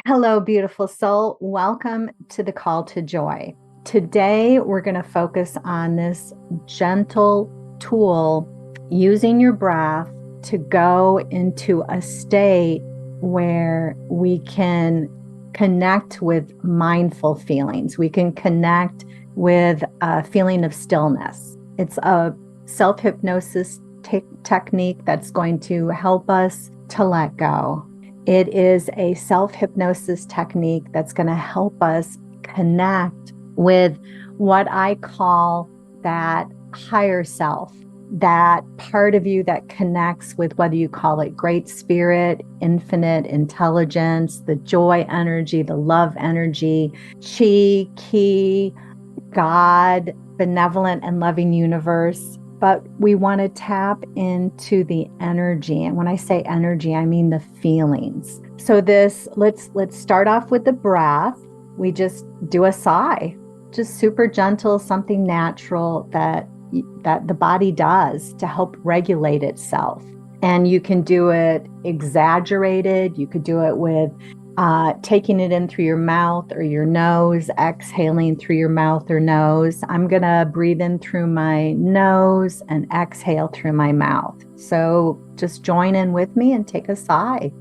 Hello, beautiful soul. Welcome to the call to joy. Today, we're going to focus on this gentle tool using your breath to go into a state where we can connect with mindful feelings. We can connect with a feeling of stillness. It's a self-hypnosis technique that's going to help us to let go. It is a self-hypnosis technique that's going to help us connect with what I call that higher self, that part of you that connects with whether you call it great spirit, infinite intelligence, the joy energy, the love energy, chi, ki, God, benevolent and loving universe. But we want to tap into the energy. And when I say energy, I mean the feelings. So let's start off with the breath. We just do a sigh, just super gentle, something natural that the body does to help regulate itself. And you can do it exaggerated. You could do it with taking it in through your mouth or your nose, exhaling through your mouth or nose. I'm going to breathe in through my nose and exhale through my mouth. So just join in with me and take a sigh.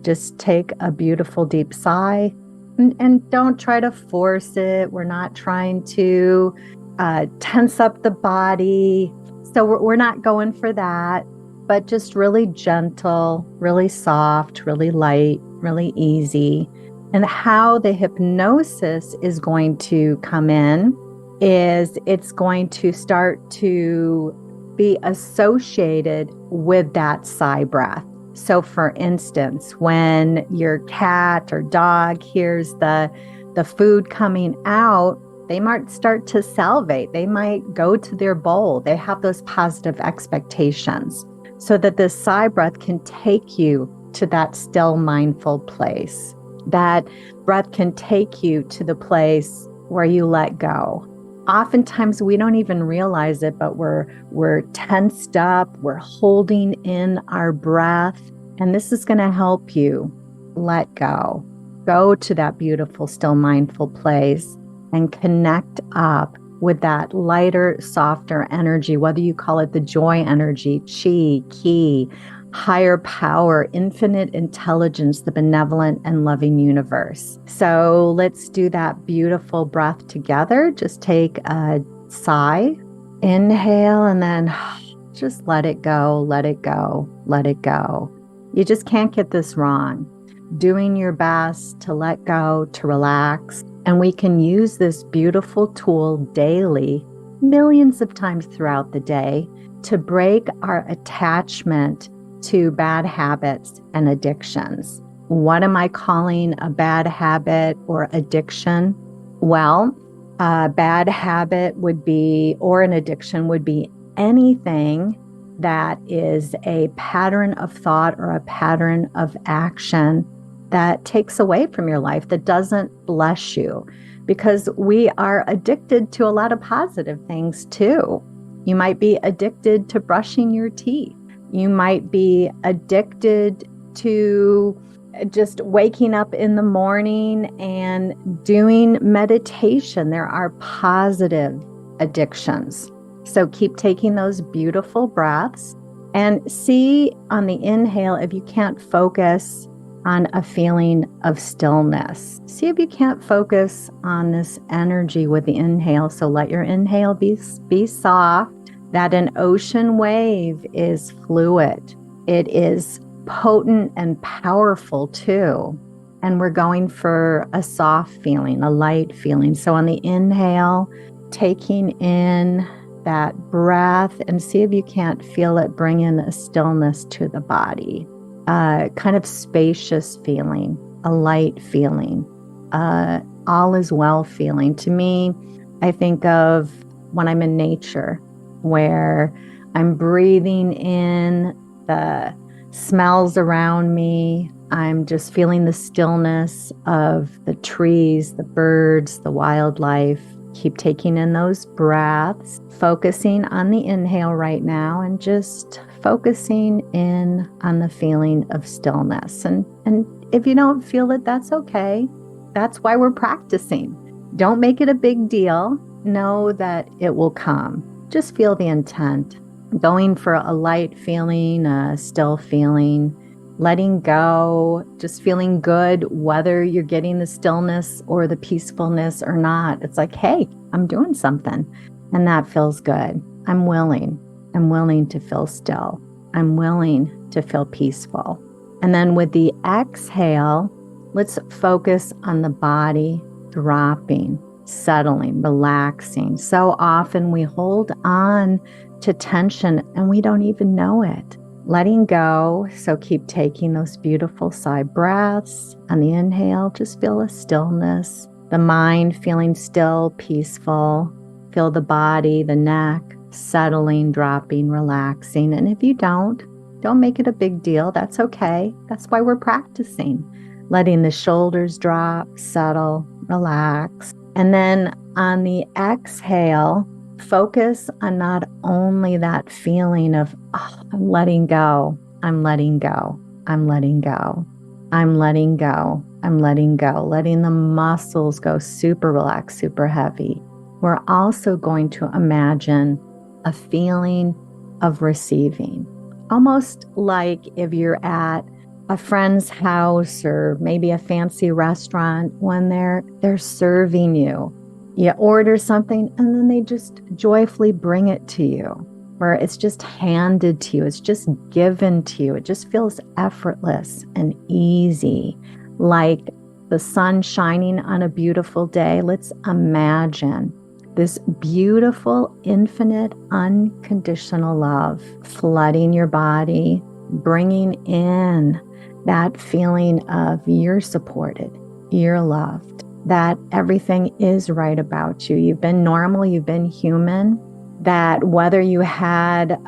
Just take a beautiful deep sigh and don't try to force it. We're not trying to tense up the body. So we're not going for that, but just really gentle, really soft, really light, really easy. And how the hypnosis is going to come in is it's going to start to be associated with that sigh breath. So for instance, when your cat or dog hears the food coming out, they might start to salivate. They might go to their bowl. They have those positive expectations so that this sigh breath can take you to that still mindful place. That breath can take you to the place where you let go. Oftentimes we don't even realize it, but we're tensed up, we're holding in our breath, and this is going to help you let go. Go to that beautiful, still mindful place and connect up with that lighter, softer energy, whether you call it the joy energy, chi, ki, higher power, infinite intelligence, the benevolent and loving universe. So let's do that beautiful breath together. Just take a sigh, inhale, and then just let it go, let it go, let it go. You just can't get this wrong. Doing your best to let go, to relax. And we can use this beautiful tool daily, millions of times throughout the day, to break our attachment to bad habits and addictions. What am I calling a bad habit or addiction? Well, a bad habit would be, or an addiction would be anything that is a pattern of thought or a pattern of action that takes away from your life, that doesn't bless you, because we are addicted to a lot of positive things too. You might be addicted to brushing your teeth. You might be addicted to just waking up in the morning and doing meditation. There are positive addictions. So keep taking those beautiful breaths and see on the inhale if you can't focus on a feeling of stillness. See if you can't focus on this energy with the inhale. So let your inhale be soft. That an ocean wave is fluid. It is potent and powerful too. And we're going for a soft feeling, a light feeling. So on the inhale, taking in that breath and see if you can't feel it bring in a stillness to the body. Kind of spacious feeling, a light feeling, all is well feeling. To me, I think of when I'm in nature, where I'm breathing in the smells around me. I'm just feeling the stillness of the trees, the birds, the wildlife. Keep taking in those breaths, focusing on the inhale right now and just focusing in on the feeling of stillness. And if you don't feel it, that's okay. That's why we're practicing. Don't make it a big deal. Know that it will come. Just feel the intent. Going for a light feeling, a still feeling, letting go, just feeling good, whether you're getting the stillness or the peacefulness or not. It's like, hey, I'm doing something, and that feels good. I'm willing. I'm willing to feel still. I'm willing to feel peaceful. And then with the exhale, let's focus on the body dropping, settling, relaxing. So often we hold on to tension and we don't even know it. Letting go. So keep taking those beautiful side breaths. On the inhale, just feel a stillness. The mind feeling still, peaceful. Feel the body, the neck, settling, dropping, relaxing. And if you don't make it a big deal. That's okay. That's why we're practicing. Letting the shoulders drop, settle, relax. And then on the exhale, focus on not only that feeling of, oh, I'm letting go, I'm letting go, I'm letting go, I'm letting go, I'm letting go, letting the muscles go super relaxed, super heavy. We're also going to imagine a feeling of receiving. Almost like if you're at a friend's house or maybe a fancy restaurant when they're serving you. You order something and then they just joyfully bring it to you, where it's just handed to you. It's just given to you. It just feels effortless and easy, like the sun shining on a beautiful day. Let's imagine this beautiful, infinite, unconditional love flooding your body, bringing in that feeling of you're supported, you're loved, that everything is right about you. You've been normal, you've been human, that whether you had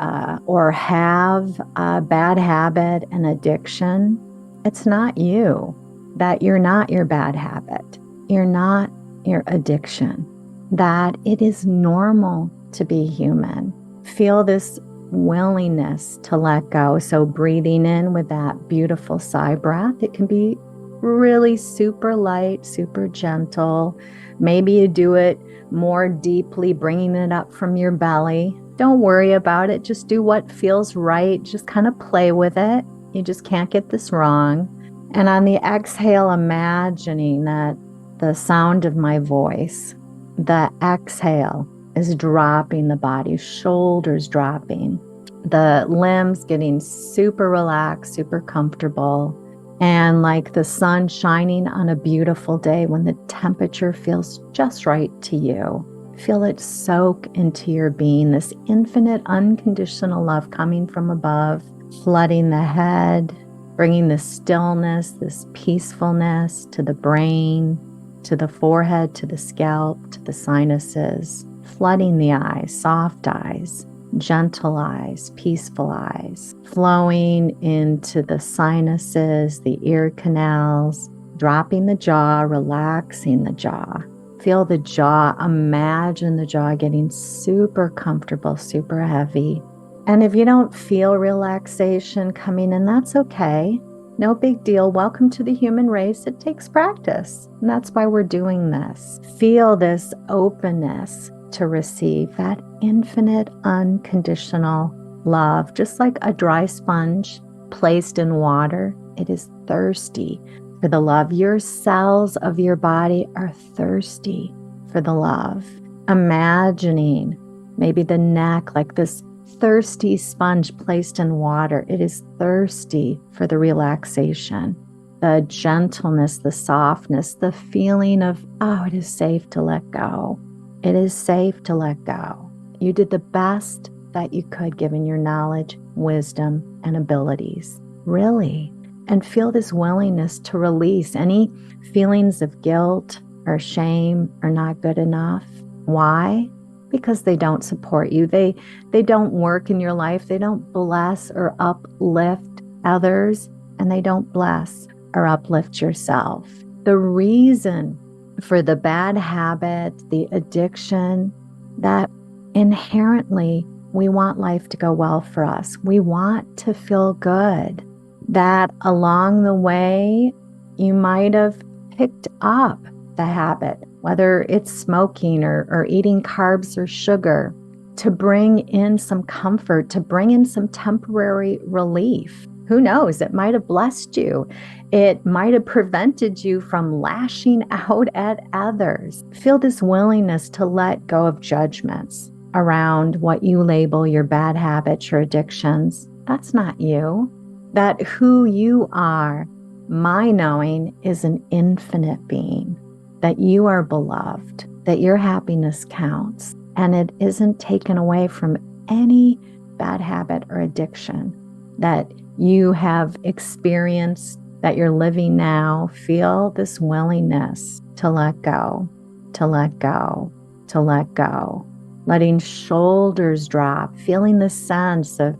or have a bad habit, an addiction, it's not you, that you're not your bad habit, you're not your addiction, that it is normal to be human. Feel this willingness to let go. So breathing in with that beautiful sigh breath, it can be really super light, super gentle. Maybe you do it more deeply, bringing it up from your belly. Don't worry about it. Just do what feels right. Just kind of play with it. You just can't get this wrong. And on the exhale, imagining that the sound of my voice, the exhale is dropping the body, shoulders dropping, the limbs getting super relaxed, super comfortable, and like the sun shining on a beautiful day when the temperature feels just right to you. Feel it soak into your being, this infinite, unconditional love coming from above, flooding the head, bringing this stillness, this peacefulness to the brain, to the forehead, to the scalp, to the sinuses, flooding the eyes, soft eyes, gentle eyes, peaceful eyes, flowing into the sinuses, the ear canals, dropping the jaw, relaxing the jaw. Feel the jaw, imagine the jaw getting super comfortable, super heavy. And if you don't feel relaxation coming in, that's okay. No big deal. Welcome to the human race. It takes practice. And that's why we're doing this. Feel this openness to receive that infinite, unconditional love. Just like a dry sponge placed in water, it is thirsty for the love. Your cells of your body are thirsty for the love. Imagining maybe the neck like this thirsty sponge placed in water. It is thirsty for the relaxation, the gentleness, the softness, the feeling of, oh, it is safe to let go. It is safe to let go. You did the best that you could given your knowledge, wisdom, and abilities. Really. And feel this willingness to release any feelings of guilt or shame or not good enough. Why? Because they don't support you. They don't work in your life. They don't bless or uplift others, and they don't bless or uplift yourself. The reason for the bad habit, the addiction, that inherently we want life to go well for us. We want to feel good. That along the way, you might have picked up the habit, whether it's smoking or eating carbs or sugar, to bring in some comfort, to bring in some temporary relief. Who knows? It might have blessed you. It might have prevented you from lashing out at others. Feel this willingness to let go of judgments around what you label your bad habits or addictions. That's not you. That who you are, my knowing, is an infinite being, that you are beloved, that your happiness counts, and it isn't taken away from any bad habit or addiction that you have experienced, that you're living now. Feel this willingness to let go, to let go, to let go. Letting shoulders drop, feeling the sense of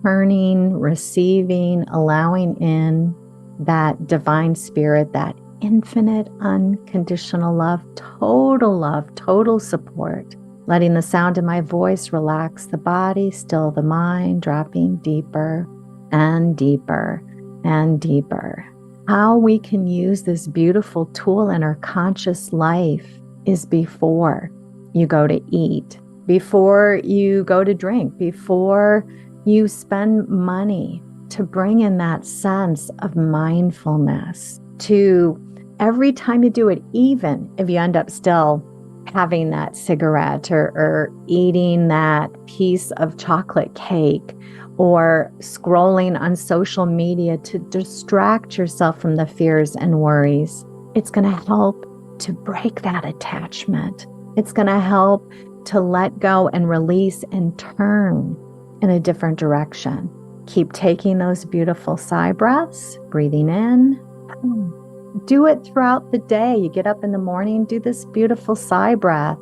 turning, receiving, allowing in that divine spirit, that infinite, unconditional love, total support. Letting the sound of my voice relax the body, still the mind, dropping deeper and deeper and deeper. How we can use this beautiful tool in our conscious life is before you go to eat, before you go to drink, before you spend money, to bring in that sense of mindfulness, to every time you do it, even if you end up still having that cigarette or eating that piece of chocolate cake or scrolling on social media to distract yourself from the fears and worries, it's going to help to break that attachment. It's going to help to let go and release and turn in a different direction. Keep taking those beautiful sigh breaths, breathing in. Do it throughout the day. You get up in the morning, do this beautiful sigh breath.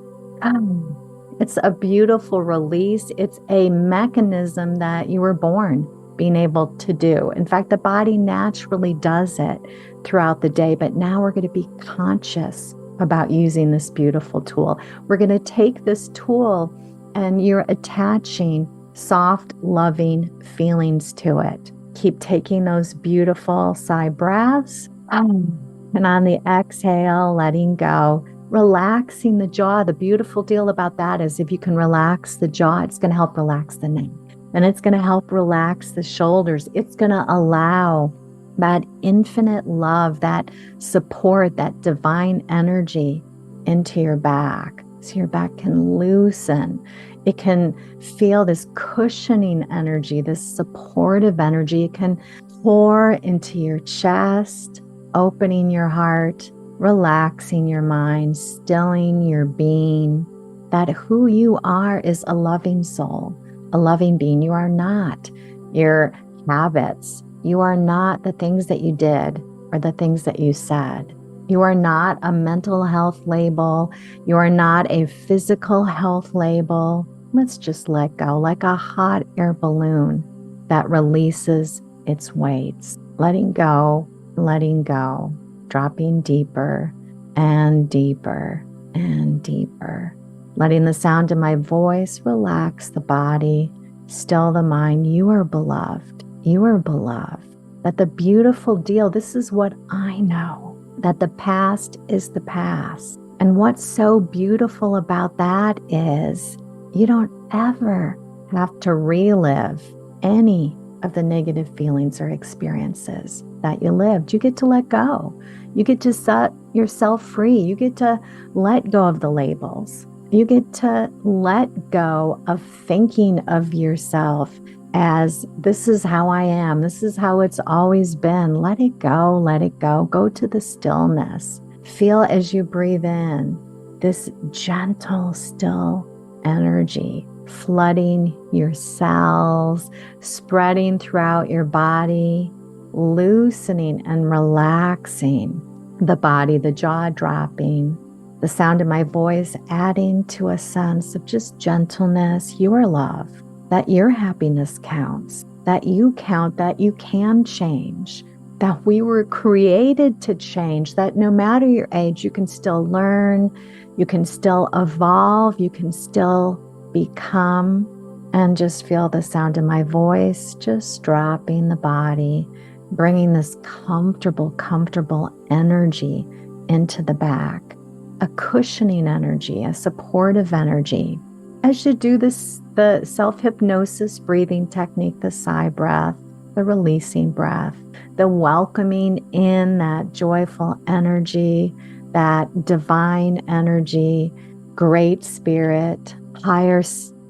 It's a beautiful release. It's a mechanism that you were born being able to do. In fact, the body naturally does it throughout the day, but now we're going to be conscious about using this beautiful tool. We're going to take this tool and you're attaching soft, loving feelings to it. Keep taking those beautiful sigh breaths. And on the exhale, letting go, relaxing the jaw. The beautiful deal about that is if you can relax the jaw, it's going to help relax the neck. And it's going to help relax the shoulders. It's going to allow that infinite love, that support, that divine energy into your back. So your back can loosen. It can feel this cushioning energy, this supportive energy. It can pour into your chest, opening your heart, relaxing your mind, stilling your being. That who you are is a loving soul, a loving being. You are not your habits. You are not the things that you did or the things that you said. You are not a mental health label. You are not a physical health label. Let's just let go, like a hot air balloon that releases its weights. Letting go, dropping deeper and deeper and deeper. Letting the sound of my voice relax the body, still the mind. You are beloved. You are beloved. That the beautiful deal, this is what I know, that the past is the past. And what's so beautiful about that is you don't ever have to relive any of the negative feelings or experiences that you lived. You get to let go. You get to set yourself free. You get to let go of the labels. You get to let go of thinking of yourself as this is how I am. This is how it's always been. Let it go. Let it go. Go to the stillness. Feel as you breathe in this gentle, still energy flooding your cells, spreading throughout your body, loosening and relaxing the body, the jaw dropping, the sound of my voice adding to a sense of just gentleness. You are loved, that your happiness counts, that you count, that you can change, that we were created to change, that no matter your age, you can still learn, you can still evolve, you can still become. And just feel the sound of my voice, just dropping the body, bringing this comfortable energy into the back, a cushioning energy, a supportive energy. As you do this, the self-hypnosis breathing technique, the sigh breath, the releasing breath, the welcoming in that joyful energy, that divine energy, great spirit, higher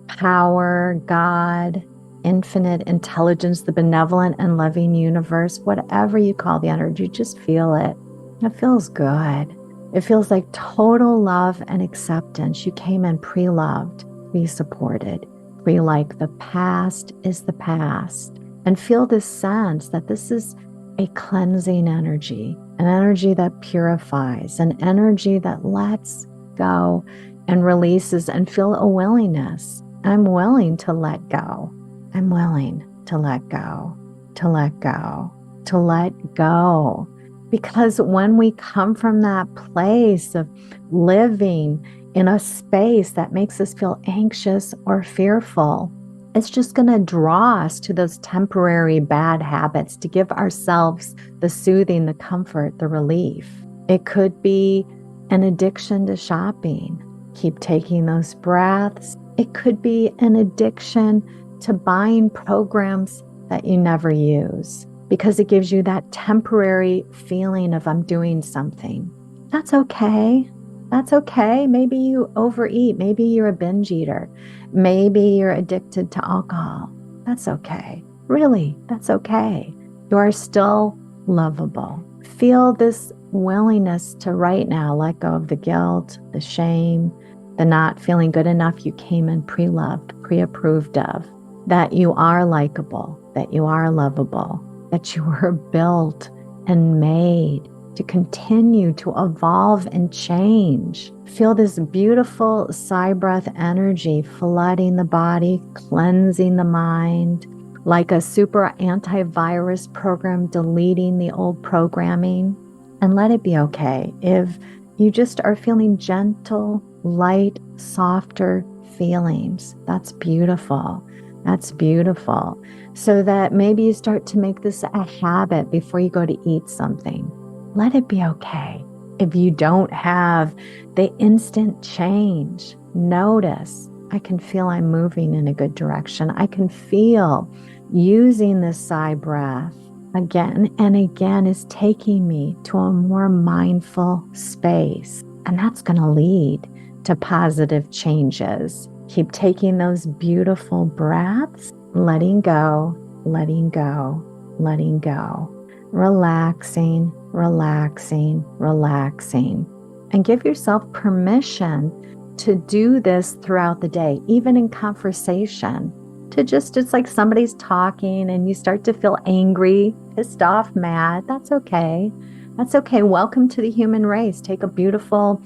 power, God, infinite intelligence, the benevolent and loving universe, whatever you call the energy, just feel it. It feels good. It feels like total love and acceptance. You came in pre-loved, pre-supported, like the past is the past. And feel this sense that this is a cleansing energy, an energy that purifies, an energy that lets go and releases, and feel a willingness. I'm willing to let go. I'm willing to let go, to let go, to let go. Because when we come from that place of living in a space that makes us feel anxious or fearful, it's just going to draw us to those temporary bad habits to give ourselves the soothing, the comfort, the relief. It could be an addiction to shopping. Keep taking those breaths. It could be an addiction to buying programs that you never use because it gives you that temporary feeling of I'm doing something. That's okay. That's okay. Maybe you overeat. Maybe you're a binge eater. Maybe you're addicted to alcohol. That's okay. Really, that's okay. You are still lovable. Feel this willingness to right now let go of the guilt, the shame, the not feeling good enough you came in pre-loved, pre-approved of, that you are likable, that you are lovable, that you were built and made to continue to evolve and change. Feel this beautiful sigh breath energy flooding the body, cleansing the mind, like a super antivirus program, deleting the old programming. And let it be okay if you just are feeling gentle, light, softer feelings. That's beautiful. That's beautiful. So that maybe you start to make this a habit before you go to eat something. Let it be okay. If you don't have the instant change, notice, I can feel I'm moving in a good direction. I can feel using this sigh breath again and again is taking me to a more mindful space. And that's going to lead to positive changes. Keep taking those beautiful breaths, letting go, letting go, letting go. Relaxing, relaxing, relaxing. And give yourself permission to do this throughout the day, even in conversation. To just, it's like somebody's talking and you start to feel angry, pissed off, mad. That's okay. That's okay. Welcome to the human race. Take a beautiful,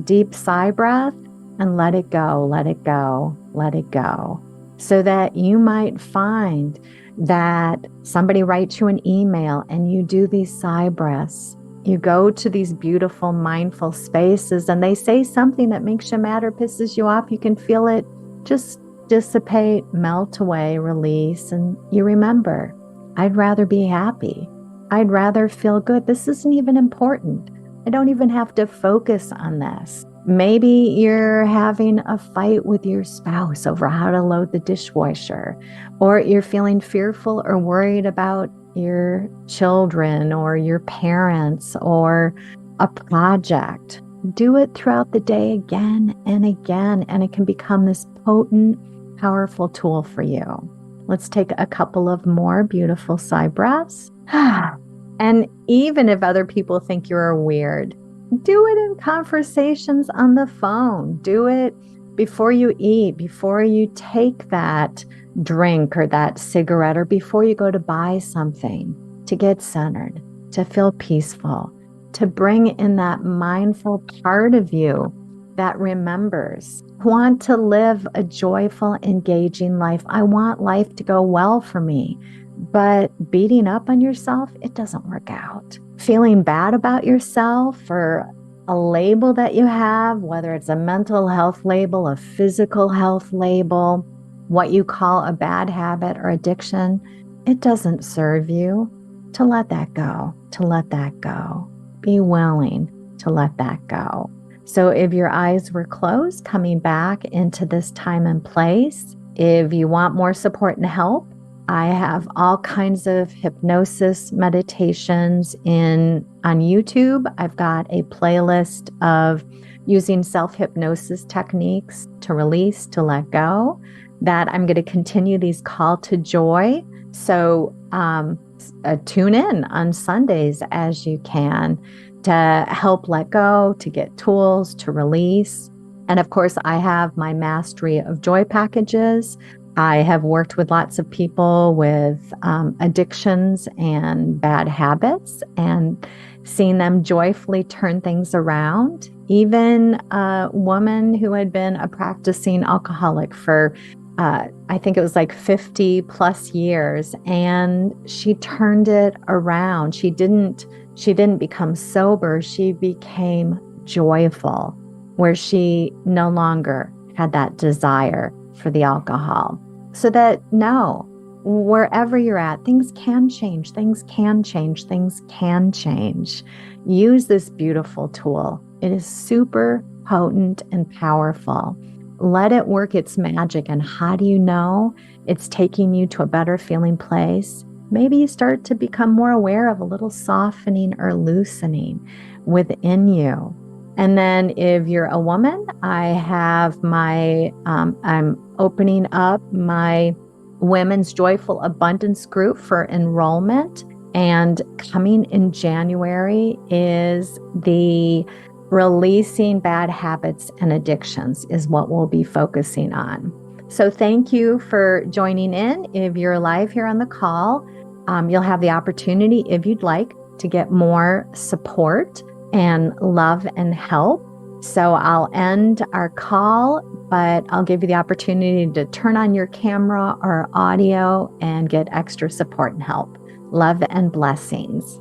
deep sigh breath and let it go, let it go, let it go. So that you might find that somebody writes you an email and you do these sigh breaths. You go to these beautiful, mindful spaces and they say something that makes you mad or pisses you off. You can feel it just dissipate, melt away, release, and you remember, I'd rather be happy. I'd rather feel good. This isn't even important. I don't even have to focus on this. Maybe you're having a fight with your spouse over how to load the dishwasher, or you're feeling fearful or worried about your children or your parents or a project. Do it throughout the day again and again, and it can become this potent, powerful tool for you. Let's take a couple of more beautiful sigh breaths. And even if other people think you're weird, do it in conversations on the phone. Do it before you eat, before you take that drink or that cigarette, or before you go to buy something, to get centered, to feel peaceful, to bring in that mindful part of you that remembers. I want to live a joyful, engaging life. I want life to go well for me. But beating up on yourself, it doesn't work out. Feeling bad about yourself or a label that you have, whether it's a mental health label, a physical health label, what you call a bad habit or addiction, it doesn't serve you. to let that go, to let that go. Be willing to let that go. So if your eyes were closed, coming back into this time and place, if you want more support and help, I have all kinds of hypnosis meditations on YouTube. I've got a playlist of using self-hypnosis techniques to release, to let go, that I'm going to continue these call to joy. So tune in on Sundays as you can to help let go, to get tools, to release. And of course, I have my Mastery of Joy packages. I have worked with lots of people with addictions and bad habits and seen them joyfully turn things around. Even a woman who had been a practicing alcoholic for I think it was like 50 plus years, and she turned it around. She didn't become sober. She became joyful, where she no longer had that desire for the alcohol. So that, no, wherever you're at, things can change. Things can change. Things can change. Use this beautiful tool. It is super potent and powerful. Let it work its magic. And how do you know it's taking you to a better feeling place? Maybe you start to become more aware of a little softening or loosening within you. And then if you're a woman, I have I'm opening up my Women's Joyful Abundance group for enrollment. And coming in January is the Releasing Bad Habits and Addictions is what we'll be focusing on. So thank you for joining in. If you're live here on the call, you'll have the opportunity, if you'd like, to get more support and love and help. So I'll end our call, but I'll give you the opportunity to turn on your camera or audio and get extra support and help. Love and blessings.